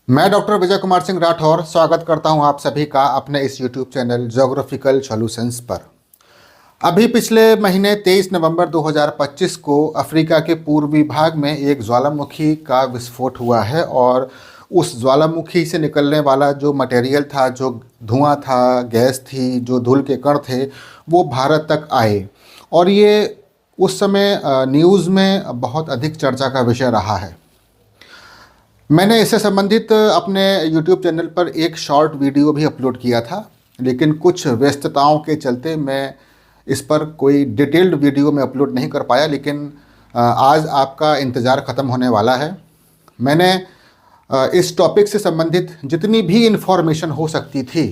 मैं डॉक्टर विजय कुमार सिंह राठौर स्वागत करता हूं आप सभी का अपने इस यूट्यूब चैनल ज्योग्राफिकल सॉल्यूशंस पर। अभी पिछले महीने 23 नवंबर 2025 को अफ्रीका के पूर्वी भाग में एक ज्वालामुखी का विस्फोट हुआ है और उस ज्वालामुखी से निकलने वाला जो मटेरियल था, जो धुआं था, गैस थी, जो धूल के कण थे, वो भारत तक आए और ये उस समय न्यूज़ में बहुत अधिक चर्चा का विषय रहा है। मैंने इससे संबंधित अपने YouTube चैनल पर एक शॉर्ट वीडियो भी अपलोड किया था, लेकिन कुछ व्यस्तताओं के चलते मैं इस पर कोई डिटेल्ड वीडियो में अपलोड नहीं कर पाया। लेकिन आज आपका इंतज़ार ख़त्म होने वाला है। मैंने इस टॉपिक से संबंधित जितनी भी इन्फॉर्मेशन हो सकती थी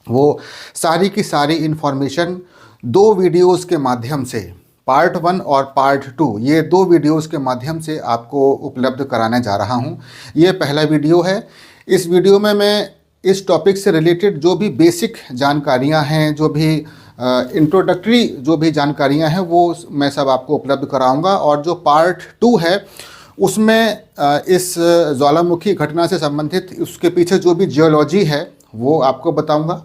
वो सारी की सारी इन्फॉर्मेशन दो वीडियोस के माध्यम से, पार्ट 1 और पार्ट 2, ये दो वीडियोस के माध्यम से आपको उपलब्ध कराने जा रहा हूँ। ये पहला वीडियो है। इस वीडियो में मैं इस टॉपिक से रिलेटेड जो भी बेसिक जानकारियाँ हैं, जो भी इंट्रोडक्टरी जो भी जानकारियाँ हैं, वो मैं सब आपको उपलब्ध कराऊँगा। और जो पार्ट 2 है उसमें इस ज्वालामुखी घटना से संबंधित उसके पीछे जो भी जियोलॉजी है वो आपको बताऊँगा।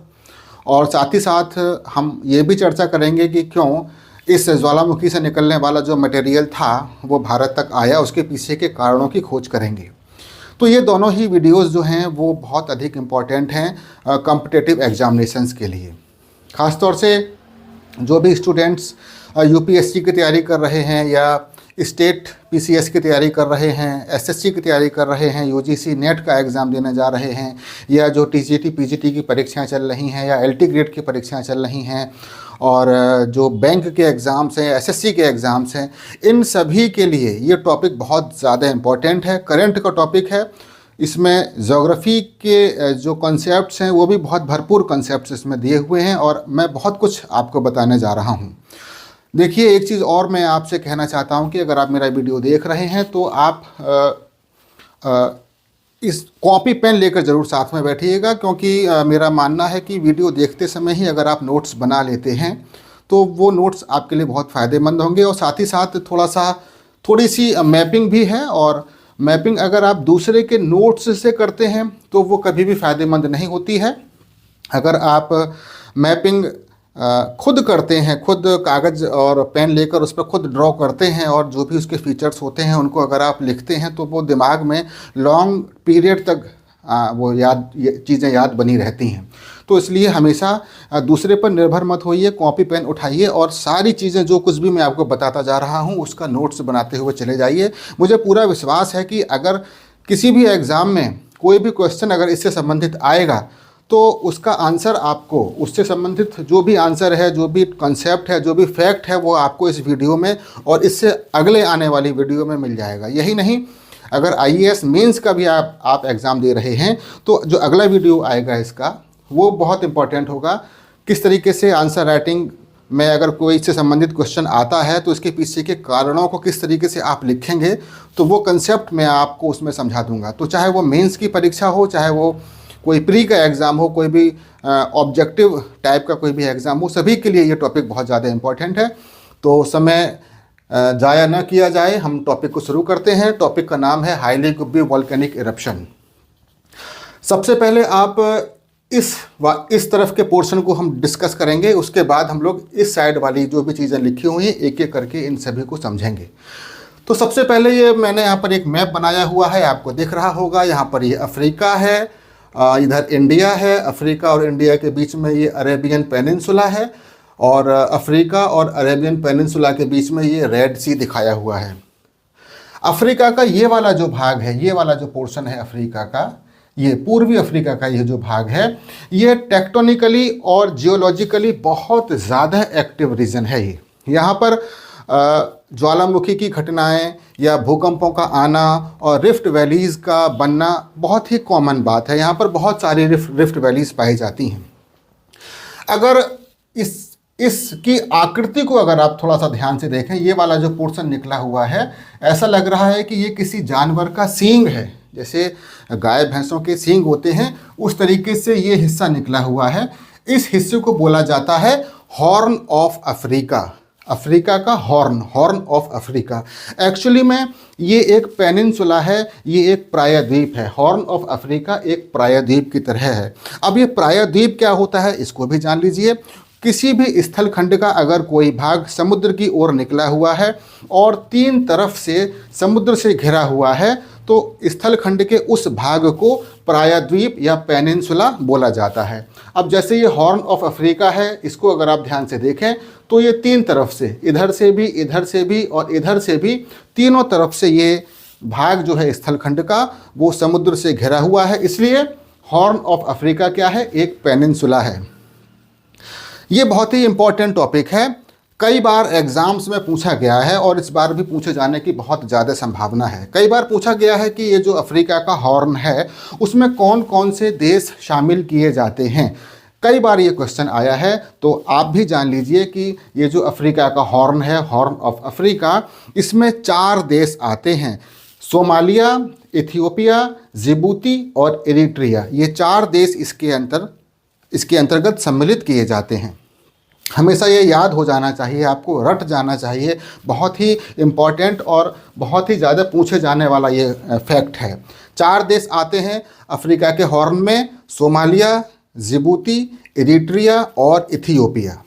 और साथ ही साथ हम ये भी चर्चा करेंगे कि क्यों इस ज्वालामुखी से निकलने वाला जो मटेरियल था वो भारत तक आया, उसके पीछे के कारणों की खोज करेंगे। तो ये दोनों ही वीडियोस जो हैं वो बहुत अधिक इम्पॉर्टेंट हैं कॉम्पिटिटिव एग्जामिनेशंस के लिए। ख़ास तौर से जो भी स्टूडेंट्स यूपीएससी की तैयारी कर रहे हैं या स्टेट पीसीएस की तैयारी कर रहे हैं, एसएससी की तैयारी कर रहे हैं, यूजीसी नेट का एग्ज़ाम देने जा रहे हैं, या जो टीजीटी पीजीटी की परीक्षाएं चल रही हैं या एलटी ग्रेड की परीक्षाएं चल रही हैं, और जो बैंक के एग्ज़ाम्स हैं, एसएससी के एग्ज़ाम्स हैं, इन सभी के लिए ये टॉपिक बहुत ज़्यादा इम्पॉर्टेंट है। करंट का टॉपिक है। इसमें ज्योग्राफी के जो कॉन्सेप्ट्स हैं वो भी बहुत भरपूर कॉन्सेप्ट्स इसमें दिए हुए हैं और मैं बहुत कुछ आपको बताने जा रहा हूँ। देखिए, एक चीज़ और मैं आपसे कहना चाहता हूँ कि अगर आप मेरा वीडियो देख रहे हैं तो आप इस कॉपी पेन लेकर ज़रूर साथ में बैठिएगा, क्योंकि मेरा मानना है कि वीडियो देखते समय ही अगर आप नोट्स बना लेते हैं तो वो नोट्स आपके लिए बहुत फ़ायदेमंद होंगे। और साथ ही साथ थोड़ी सी मैपिंग भी है, और मैपिंग अगर आप दूसरे के नोट्स से करते हैं तो वो कभी भी फ़ायदेमंद नहीं होती है। अगर आप मैपिंग खुद करते हैं, खुद कागज़ और पेन लेकर उस पर खुद ड्रॉ करते हैं और जो भी उसके फीचर्स होते हैं उनको अगर आप लिखते हैं तो वो दिमाग में लॉन्ग पीरियड तक वो चीज़ें याद बनी रहती हैं। तो इसलिए हमेशा दूसरे पर निर्भर मत होइए, कॉपी पेन उठाइए और सारी चीज़ें जो कुछ भी मैं आपको बताता जा रहा हूँ उसका नोट्स बनाते हुए चले जाइए। मुझे पूरा विश्वास है कि अगर किसी भी एग्ज़ाम में कोई भी क्वेश्चन अगर इससे संबंधित आएगा तो उसका आंसर आपको, उससे संबंधित जो भी आंसर है, जो भी कॉन्सेप्ट है, जो भी फैक्ट है, वो आपको इस वीडियो में और इससे अगले आने वाली वीडियो में मिल जाएगा। यही नहीं, अगर आईएएस मेंस का भी आप एग्ज़ाम दे रहे हैं तो जो अगला वीडियो आएगा इसका वो बहुत इंपॉर्टेंट होगा। किस तरीके से आंसर राइटिंग में अगर कोई इससे संबंधित क्वेश्चन आता है तो इसके पीछे के कारणों को किस तरीके से आप लिखेंगे, तो वो कंसेप्ट मैं आपको उसमें समझा दूंगा। तो चाहे वो मेंस की परीक्षा हो, चाहे वो कोई प्री का एग्ज़ाम हो, कोई भी ऑब्जेक्टिव टाइप का कोई भी एग्ज़ाम हो, सभी के लिए ये टॉपिक बहुत ज़्यादा इम्पॉर्टेंट है। तो समय ज़ाया न किया जाए, हम टॉपिक को शुरू करते हैं। टॉपिक का नाम है हाईली गुब्बी वॉल्केनिक इरप्शन। सबसे पहले आप इस तरफ के पोर्शन को हम डिस्कस करेंगे, उसके बाद हम लोग इस साइड वाली जो भी चीज़ें लिखी हुई हैं एक एक करके इन सभी को समझेंगे। तो सबसे पहले ये मैंने यहाँ पर एक मैप बनाया हुआ है, आपको दिख रहा होगा। यहाँ पर ये अफ्रीका है, इधर इंडिया है, अफ्रीका और इंडिया के बीच में ये अरेबियन पेनिनसुला है, और अफ्रीका और अरेबियन पेनिनसुला के बीच में ये रेड सी दिखाया हुआ है। अफ्रीका का ये वाला जो भाग है, ये वाला जो पोर्शन है अफ्रीका का, ये पूर्वी अफ्रीका का ये जो भाग है, ये टेक्टोनिकली और जियोलॉजिकली बहुत ज़्यादा एक्टिव रीजन है। ये यहाँ पर ज्वालामुखी की घटनाएं या भूकंपों का आना और रिफ्ट वैलीज़ का बनना बहुत ही कॉमन बात है। यहाँ पर बहुत सारी रिफ्ट वैलीज़ पाई जाती हैं। अगर इसकी आकृति को अगर आप थोड़ा सा ध्यान से देखें, ये वाला जो पोर्शन निकला हुआ है, ऐसा लग रहा है कि ये किसी जानवर का सींग है। जैसे गाय भैंसों के सींग होते हैं उस तरीके से ये हिस्सा निकला हुआ है। इस हिस्से को बोला जाता है हॉर्न ऑफ अफ्रीका। अफ्रीका का हॉर्न ऑफ अफ्रीका। एक्चुअली में ये एक पेनिनसुला है, ये एक प्रायद्वीप है। हॉर्न ऑफ अफ्रीका एक प्रायद्वीप की तरह है। अब ये प्रायद्वीप क्या होता है इसको भी जान लीजिए। किसी भी स्थलखंड का अगर कोई भाग समुद्र की ओर निकला हुआ है और तीन तरफ से समुद्र से घिरा हुआ है तो स्थलखंड के उस भाग को प्रायद्वीप या पेनिनसुला बोला जाता है। अब जैसे ये हॉर्न ऑफ अफ्रीका है, इसको अगर आप ध्यान से देखें तो ये तीन तरफ से, इधर से भी, इधर से भी और इधर से भी, तीनों तरफ से ये भाग जो है स्थलखंड का वो समुद्र से घिरा हुआ है। इसलिए हॉर्न ऑफ अफ्रीका क्या है, एक पेनिनसुला है। ये बहुत ही इंपॉर्टेंट टॉपिक है, कई बार एग्जाम्स में पूछा गया है और इस बार भी पूछे जाने की बहुत ज़्यादा संभावना है। कई बार पूछा गया है कि ये जो अफ्रीका का हॉर्न है उसमें कौन कौन से देश शामिल किए जाते हैं। कई बार ये क्वेश्चन आया है, तो आप भी जान लीजिए कि ये जो अफ्रीका का हॉर्न है, हॉर्न ऑफ अफ्रीका, इसमें 4 देश आते हैं। सोमालिया, इथियोपिया, जिबूती और इरिट्रिया, ये 4 देश इसके अंतर्गत सम्मिलित किए जाते हैं। हमेशा ये याद हो जाना चाहिए, आपको रट जाना चाहिए। बहुत ही इम्पॉर्टेंट और बहुत ही ज़्यादा पूछे जाने वाला ये फैक्ट है। 4 देश आते हैं अफ्रीका के हॉर्न में, सोमालिया, जिबूती, इरिट्रिया और इथियोपिया।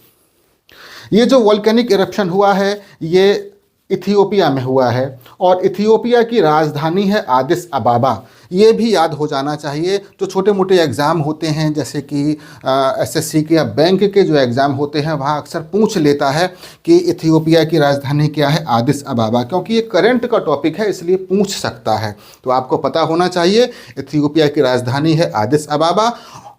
ये जो वोल्केनिक इरप्शन हुआ है ये इथियोपिया में हुआ है और इथियोपिया की राजधानी है आदिस अबाबा। ये भी याद हो जाना चाहिए। जो छोटे मोटे एग्ज़ाम होते हैं जैसे कि एसएससी के या बैंक के जो एग्ज़ाम होते हैं वहाँ अक्सर पूछ लेता है कि इथियोपिया की राजधानी क्या है, आदिस अबाबा। क्योंकि ये करंट का टॉपिक है इसलिए पूछ सकता है, तो आपको पता होना चाहिए इथियोपिया की राजधानी है आदिस अबाबा।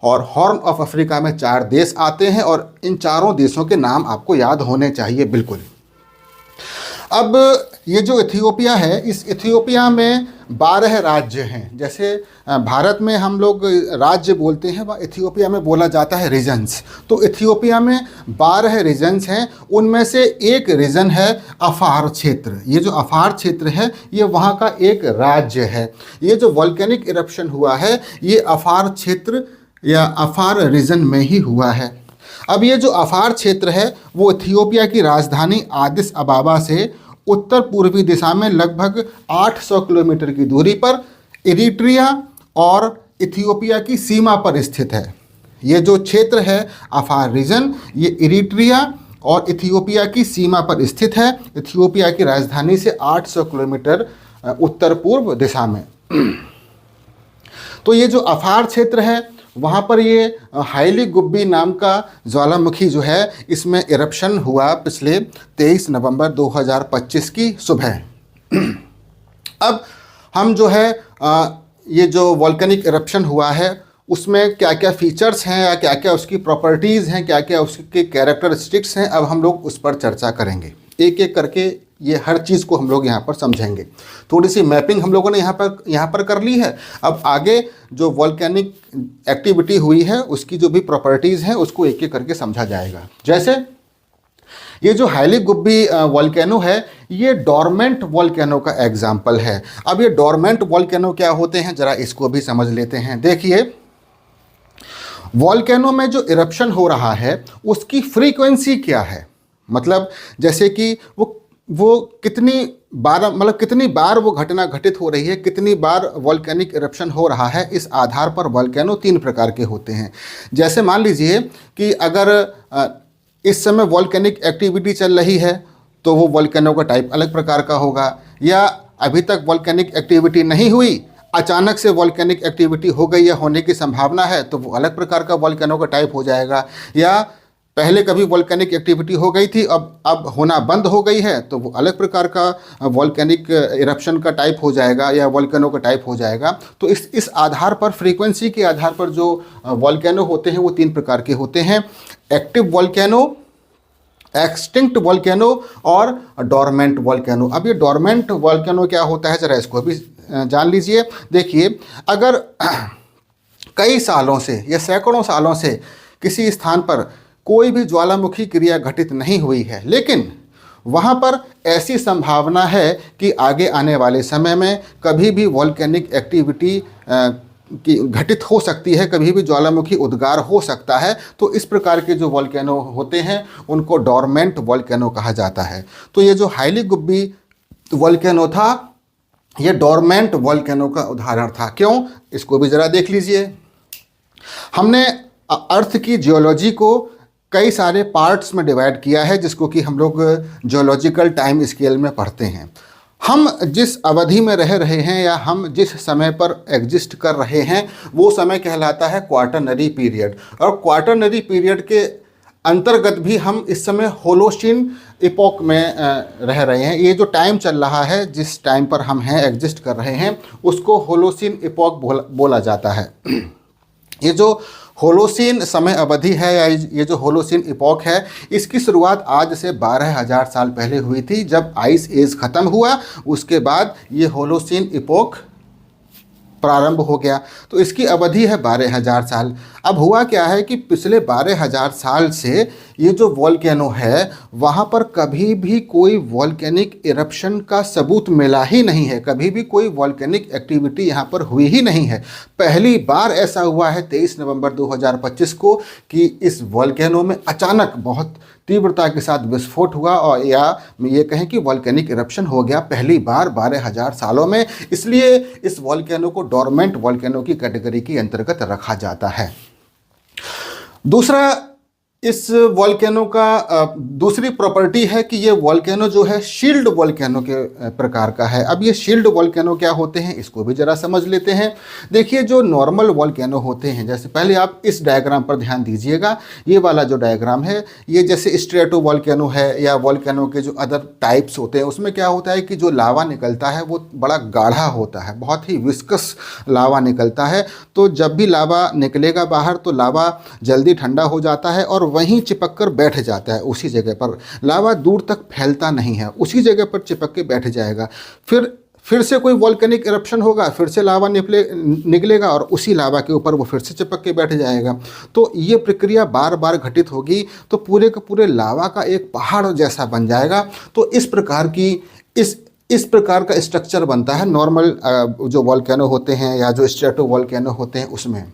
और हॉर्न ऑफ अफ्रीका में 4 देश आते हैं और इन चारों देशों के नाम आपको याद होने चाहिए बिल्कुल। अब ये जो इथियोपिया है, इस इथियोपिया में 12 राज्य हैं। जैसे भारत में हम लोग राज्य बोलते हैं, वह इथियोपिया में बोला जाता है रीजन्स। तो इथियोपिया में 12 रीजन्स हैं, उनमें से एक रीजन है अफार क्षेत्र। ये जो अफार क्षेत्र है ये वहाँ का एक राज्य है। ये जो वोल्केनिक इरप्शन हुआ है ये अफार क्षेत्र या अफार रीजन में ही हुआ है। अब ये जो अफार क्षेत्र है वो इथियोपिया की राजधानी आदिस अबाबा से उत्तर पूर्वी दिशा में लगभग 800 किलोमीटर की दूरी पर इरिट्रिया और इथियोपिया की सीमा पर स्थित है। ये जो क्षेत्र है अफार रीजन, ये इरिट्रिया और इथियोपिया की सीमा पर स्थित है, इथियोपिया की राजधानी से 800 किलोमीटर उत्तर पूर्व दिशा में। तो ये जो अफार क्षेत्र है वहाँ पर ये हाईली गुब्बी नाम का ज्वालामुखी जो है इसमें इरप्शन हुआ पिछले 23 नवंबर 2025 की सुबह। अब हम जो है ये जो वोल्केनिक इरप्शन हुआ है उसमें क्या क्या फीचर्स हैं या क्या क्या उसकी प्रॉपर्टीज़ हैं, क्या क्या उसके कैरेक्टरिस्टिक्स हैं, अब हम लोग उस पर चर्चा करेंगे। एक एक करके ये हर चीज़ को हम लोग यहाँ पर समझेंगे। थोड़ी सी मैपिंग हम लोगों ने यहाँ पर कर ली है। अब आगे जो वोल्केनिक एक्टिविटी हुई है उसकी जो भी प्रॉपर्टीज़ हैं उसको एक एक करके समझा जाएगा। जैसे ये जो हाईली गुब्बी वोल्केनो है ये डोरमेंट वोल्केनो का एग्जाम्पल है। अब ये डोरमेंट वोल्केनो क्या होते हैं ज़रा इसको भी समझ लेते हैं। देखिए, वोल्केनो में जो इरप्शन हो रहा है उसकी फ्रीक्वेंसी क्या है, मतलब जैसे कि वो कितनी बार वो घटना घटित हो रही है, कितनी बार वोल्केनिक इरप्शन हो रहा है, इस आधार पर वोल्केनो 3 प्रकार के होते हैं। जैसे मान लीजिए कि अगर इस समय वोल्केनिक एक्टिविटी चल रही है तो वो वोल्केनो का टाइप अलग प्रकार का होगा, या अभी तक वोल्केनिक एक्टिविटी नहीं हुई, अचानक से वोल्केनिक एक्टिविटी हो गई या होने की संभावना है तो वो अलग प्रकार का वोल्केनो का टाइप हो जाएगा, या पहले कभी वोल्केनिक एक्टिविटी हो गई थी अब होना बंद हो गई है तो वो अलग प्रकार का वोल्केनिक इरप्शन का टाइप हो जाएगा या वोल्केनो का टाइप हो जाएगा। तो इस आधार पर, फ्रीक्वेंसी के आधार पर जो वोल्केनो होते हैं वो 3 प्रकार के होते हैं: एक्टिव वोल्केनो, एक्सटिंक्ट वोल्केनो और डोरमेंट वोल्केनो। अब ये डोरमेंट वोल्केनो क्या होता है ज़रा इसको भी जान लीजिए। देखिए, अगर कई सालों से या सैकड़ों सालों से किसी स्थान पर कोई भी ज्वालामुखी क्रिया घटित नहीं हुई है, लेकिन वहाँ पर ऐसी संभावना है कि आगे आने वाले समय में कभी भी वोल्केनिक एक्टिविटी कि घटित हो सकती है, कभी भी ज्वालामुखी उद्गार हो सकता है। तो इस प्रकार के जो वॉल्केनो होते हैं उनको डोरमेंट वॉल्केनो कहा जाता है। तो ये जो हाईली गुब्बी वॉल्केनो था ये डोरमेंट वॉल्केनो का उदाहरण था। क्यों, इसको भी ज़रा देख लीजिए। हमने अर्थ की जियोलॉजी को कई सारे पार्ट्स में डिवाइड किया है, जिसको कि हम लोग जियोलॉजिकल टाइम स्केल में पढ़ते हैं। हम जिस अवधि में रह रहे हैं या हम जिस समय पर एग्जिस्ट कर रहे हैं वो समय कहलाता है क्वाटरनरी पीरियड। और क्वाटरनरी पीरियड के अंतर्गत भी हम इस समय होलोसीन इपोक में रह रहे हैं। ये जो टाइम चल रहा है, जिस टाइम पर हम हैं, एग्जिस्ट कर रहे हैं, उसको होलोसीन इपोक बोला जाता है। ये जो होलोसीन समय अवधि है या ये जो होलोसीन इपोक है, इसकी शुरुआत आज से 12,000 साल पहले हुई थी, जब आइस एज ख़त्म हुआ। उसके बाद ये होलोसीन इपोक प्रारंभ हो गया। तो इसकी अवधि है 12,000 साल। अब हुआ क्या है कि पिछले 12,000 साल से ये जो वॉल्केनो है वहाँ पर कभी भी कोई वॉल्केनिक इरप्शन का सबूत मिला ही नहीं है, कभी भी कोई वॉल्केनिक एक्टिविटी यहाँ पर हुई ही नहीं है। पहली बार ऐसा हुआ है 23 नवंबर 2025 को कि इस वॉल्केनो में अचानक बहुत तीव्रता के साथ विस्फोट हुआ, और या ये कहें कि वॉल्केनिक इरप्शन हो गया पहली बार 12,000 सालों में। इसलिए इस वॉल्केनो को डोरमेंट वॉल्केनो की कैटेगरी के अंतर्गत रखा जाता है। दूसरा, इस वॉल्केनो का दूसरी प्रॉपर्टी है कि ये वॉल्केनो जो है शील्ड वॉल्केनो के प्रकार का है। अब ये शील्ड वॉल्केनो क्या होते हैं इसको भी ज़रा समझ लेते हैं। देखिए, जो नॉर्मल वॉल्केनो होते हैं, जैसे पहले आप इस डायग्राम पर ध्यान दीजिएगा। ये वाला जो डायग्राम है, ये जैसे स्ट्रेटो वॉल्केनो है या वॉल्केनो के जो अदर टाइप्स होते हैं, उसमें क्या होता है कि जो लावा निकलता है वो बड़ा गाढ़ा होता है, बहुत ही विस्कस लावा निकलता है। तो जब भी लावा निकलेगा बाहर तो लावा जल्दी ठंडा हो जाता है और वहीं चिपक कर बैठ जाता है उसी जगह पर। लावा दूर तक फैलता नहीं है, उसी जगह पर चिपक के बैठ जाएगा। फिर से कोई वॉल्केनिक इरप्शन होगा, फिर से लावा निकलेगा और उसी लावा के ऊपर वो फिर से चिपक के बैठ जाएगा। तो ये प्रक्रिया बार बार घटित होगी तो पूरे के पूरे लावा का एक पहाड़ जैसा बन जाएगा। तो इस प्रकार का स्ट्रक्चर बनता है नॉर्मल जो वॉल्केनो होते हैं या जो स्ट्रेटो वॉल्केनो होते हैं उसमें।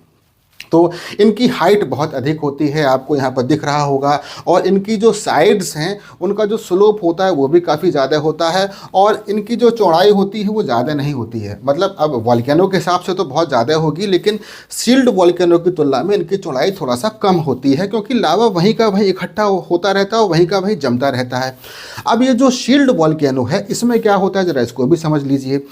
तो इनकी हाइट बहुत अधिक होती है, आपको यहाँ पर दिख रहा होगा। और इनकी जो साइड्स हैं उनका जो स्लोप होता है वो भी काफ़ी ज़्यादा होता है, और इनकी जो चौड़ाई होती है वो ज़्यादा नहीं होती है। मतलब अब वॉल्केनो के हिसाब से तो बहुत ज़्यादा होगी, लेकिन शील्ड वॉल्केनो की तुलना में इनकी चौड़ाई थोड़ा सा कम होती है, क्योंकि लावा वहीं का वहीं इकट्ठा होता रहता है, वहीं का वहीं जमता रहता है। अब ये जो शील्ड वॉल्केनो है इसमें क्या होता है, ज़रा इसको भी समझ लीजिए।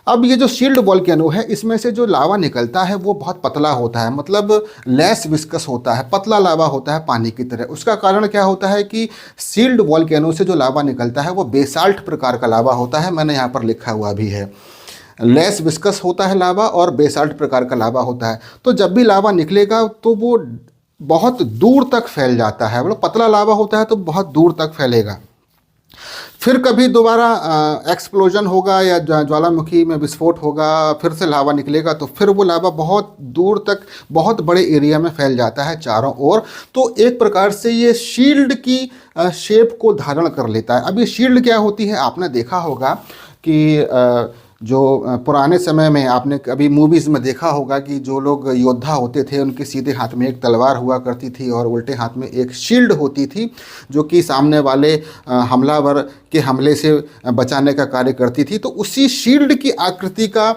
अब ये जो शील्ड वॉल्केनो है इसमें से जो लावा निकलता है वो बहुत पतला होता है, मतलब लेस विस्कस होता है, पतला लावा होता है पानी की तरह। उसका कारण क्या होता है कि शील्ड वॉल्केनो से जो लावा निकलता है वो बेसाल्ट प्रकार का लावा होता है। मैंने यहाँ पर लिखा हुआ भी है, लेस विस्कस होता है लावा और बेसाल्ट प्रकार का लावा होता है। तो जब भी लावा निकलेगा तो वो बहुत दूर तक फैल जाता है, मतलब पतला लावा होता है तो बहुत दूर तक फैलेगा। फिर कभी दोबारा एक्सप्लोजन होगा या ज्वालामुखी में विस्फोट होगा, फिर से लावा निकलेगा तो फिर वो लावा बहुत दूर तक बहुत बड़े एरिया में फैल जाता है चारों ओर। तो एक प्रकार से ये शील्ड की शेप को धारण कर लेता है। अब ये शील्ड क्या होती है, आपने देखा होगा कि जो पुराने समय में आपने कभी मूवीज़ में देखा होगा कि जो लोग योद्धा होते थे उनके सीधे हाथ में एक तलवार हुआ करती थी और उल्टे हाथ में एक शील्ड होती थी, जो कि सामने वाले हमलावर के हमले से बचाने का कार्य करती थी। तो उसी शील्ड की आकृति का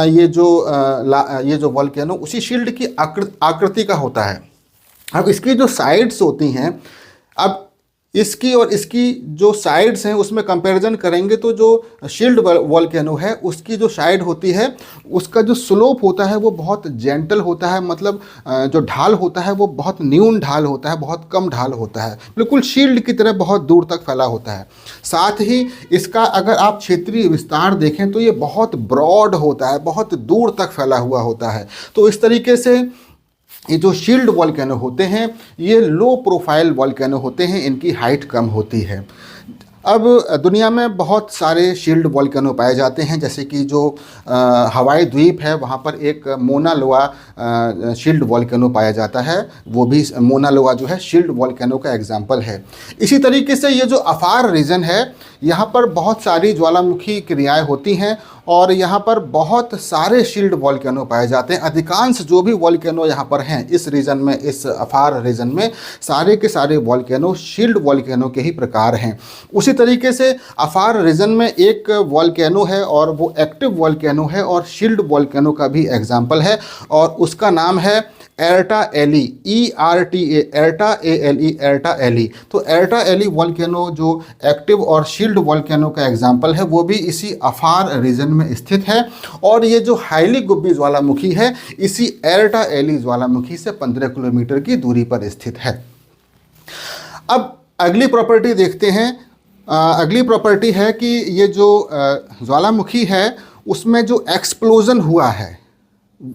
ये जो वॉल्केनो उसी शील्ड की आकृति का होता है। अब इसकी जो साइड्स होती हैं, अब इसकी और इसकी जो साइड्स हैं उसमें कंपैरिजन करेंगे तो जो शील्ड वॉल्केनो है उसकी जो साइड होती है उसका जो स्लोप होता है वो बहुत जेंटल होता है, मतलब जो ढाल होता है वो बहुत न्यून ढाल होता है, बहुत कम ढाल होता है, बिल्कुल शील्ड की तरह बहुत दूर तक फैला होता है। साथ ही इसका अगर आप क्षेत्रीय विस्तार देखें तो ये बहुत ब्रॉड होता है, बहुत दूर तक फैला हुआ होता है। तो इस तरीके से ये जो शील्ड वॉल्केनो होते हैं ये लो प्रोफाइल वॉल्केनो होते हैं, इनकी हाइट कम होती है। अब दुनिया में बहुत सारे शील्ड वॉल्केनो पाए जाते हैं, जैसे कि जो हवाई द्वीप है वहाँ पर एक मोना लोआ शील्ड वॉल्केनो पाया जाता है। वो भी मोना लोआ जो है शील्ड वॉल्केनो का एग्जाम्पल है। इसी तरीके से ये जो अफार रीजन है, यहाँ पर बहुत सारी ज्वालामुखी क्रियाएं होती हैं और यहाँ पर बहुत सारे शील्ड वॉल्केनो पाए जाते हैं। अधिकांश जो भी वॉल्केनो यहाँ पर हैं इस रीजन में, इस अफार रीजन में, सारे के सारे वॉल्केनो शील्ड वॉल्केनो के ही प्रकार हैं। उसी तरीके से अफार रीजन में एक वॉल्केनो है और वो एक्टिव वॉल्केनो है और शील्ड वॉल्केनो का भी एग्जाम्पल है और उसका नाम है Erta Ale, ERTA, Erta ALE, Erta Ale. तो एर्टा एली वॉल्केनो जो एक्टिव और शील्ड वॉल्केनो का एग्जाम्पल है वो भी इसी अफार रीजन में स्थित है और ये जो हाईली गुब्बी ज्वालामुखी है इसी एर्टा एली ज्वालामुखी से 15 किलोमीटर की दूरी पर स्थित है। अब अगली प्रॉपर्टी देखते हैं। अगली प्रॉपर्टी है कि ये जो ज्वालामुखी है उसमें जो एक्सप्लोजन हुआ है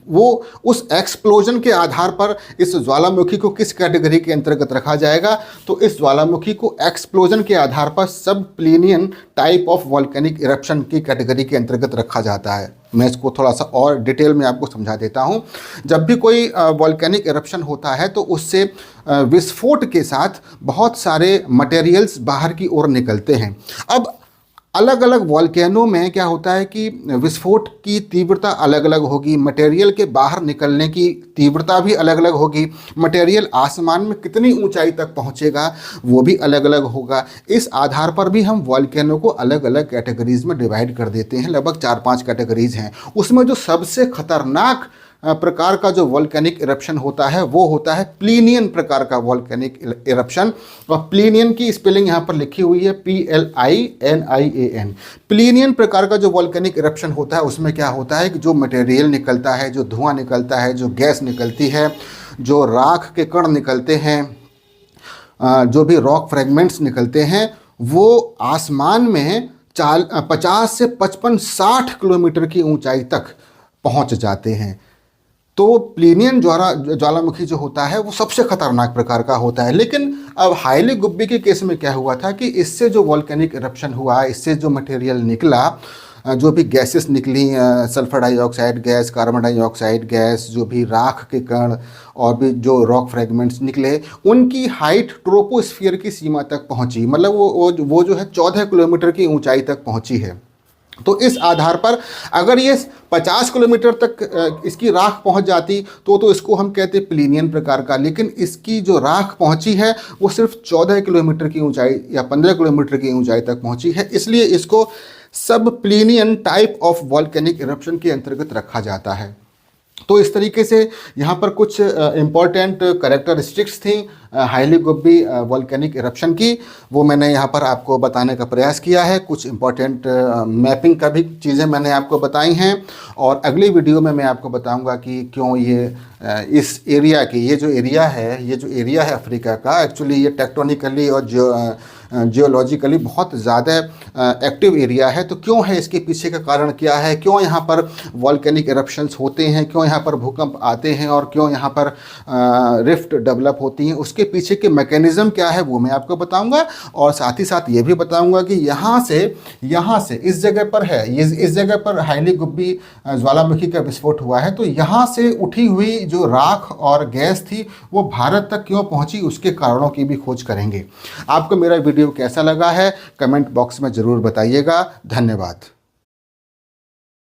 वो उस एक्सप्लोजन के आधार पर इस ज्वालामुखी को किस कैटेगरी के अंतर्गत रखा जाएगा। तो इस ज्वालामुखी को एक्सप्लोजन के आधार पर सब Plinian type of volcanic eruption की कैटेगरी के अंतर्गत रखा जाता है। मैं इसको थोड़ा सा और डिटेल में आपको समझा देता हूँ। जब भी कोई वॉल्केनिक इरप्शन होता है तो उससे विस्फोट के साथ बहुत सारे मटेरियल्स बाहर की ओर निकलते हैं। अब अलग अलग वॉल्केनो में क्या होता है कि विस्फोट की तीव्रता अलग अलग होगी, मटेरियल के बाहर निकलने की तीव्रता भी अलग अलग होगी, मटेरियल आसमान में कितनी ऊंचाई तक पहुंचेगा वो भी अलग अलग होगा। इस आधार पर भी हम वॉल्केनो को अलग अलग कैटेगरीज में डिवाइड कर देते हैं। लगभग 4-5 कैटेगरीज हैं। उसमें जो सबसे खतरनाक प्रकार का जो वॉल्केनिक इरप्शन होता है वो होता है प्लीनियन प्रकार का वॉल्केनिक इरप्शन। और प्लीनियन की स्पेलिंग यहाँ पर लिखी हुई है PLINIAN। प्लीनियन प्रकार का जो वॉल्केनिक इरप्शन होता है उसमें क्या होता है कि जो मटेरियल निकलता है, जो धुआं निकलता है, जो गैस निकलती है, जो राख के कण निकलते हैं, जो भी रॉक फ्रेगमेंट्स निकलते हैं वो आसमान में 50 से 55-60 किलोमीटर की ऊंचाई तक पहुंच जाते हैं। तो प्लीनियन ज्वालामुखी जो होता है वो सबसे खतरनाक प्रकार का होता है। लेकिन अब हाईली गुब्बी के केस में क्या हुआ था कि इससे जो वॉल्केनिक इरप्शन हुआ, इससे जो मटेरियल निकला, जो भी गैसेस निकली, sulphur dioxide gas, carbon dioxide gas, जो भी राख के कण और भी जो रॉक फ्रेगमेंट्स निकले, उनकी हाइट ट्रोपोस्फीयर की सीमा तक पहुंची। मतलब वो जो है 14 किलोमीटर की ऊंचाई तक पहुंची है। तो इस आधार पर अगर ये 50 किलोमीटर तक इसकी राख पहुंच जाती तो इसको हम कहते हैं प्लीनियन प्रकार का। लेकिन इसकी जो राख पहुंची है वो सिर्फ 14 किलोमीटर की ऊंचाई या 15 किलोमीटर की ऊंचाई तक पहुंची है, इसलिए इसको सब Plinian type of volcanic eruption के अंतर्गत रखा जाता है। तो इस तरीके से यहाँ पर कुछ इम्पॉर्टेंट कैरेक्टरिस्टिक्स थी हाईली गुब्बी वॉल्केनिक इरप्शन की, वो मैंने यहाँ पर आपको बताने का प्रयास किया है। कुछ इम्पॉर्टेंट मैपिंग का भी चीज़ें मैंने आपको बताई हैं और अगली वीडियो में मैं आपको बताऊंगा कि क्यों ये इस एरिया की ये जो एरिया है अफ्रीका का, एक्चुअली ये टेक्टोनिकली और जियोलॉजिकली बहुत ज़्यादा एक्टिव एरिया है। तो क्यों है, इसके पीछे का कारण क्या है, क्यों यहाँ पर वॉल्केनिक इरप्शंस होते हैं, क्यों यहाँ पर भूकंप आते हैं और क्यों यहाँ पर रिफ्ट डेवलप होती हैं, उसके पीछे के मैकेनिज़्म क्या है वो मैं आपको बताऊंगा। और साथ ही साथ ये भी बताऊंगा कि यहाँ से इस जगह पर है, इस जगह पर हाईली गुब्बी ज्वालामुखी का विस्फोट हुआ है, तो यहाँ से उठी हुई जो राख और गैस थी वो भारत तक क्यों पहुँची, उसके कारणों की भी खोज करेंगे। आपको मेरा वीडियो कैसा लगा है कमेंट बॉक्स में ज़रूर बताइएगा। धन्यवाद।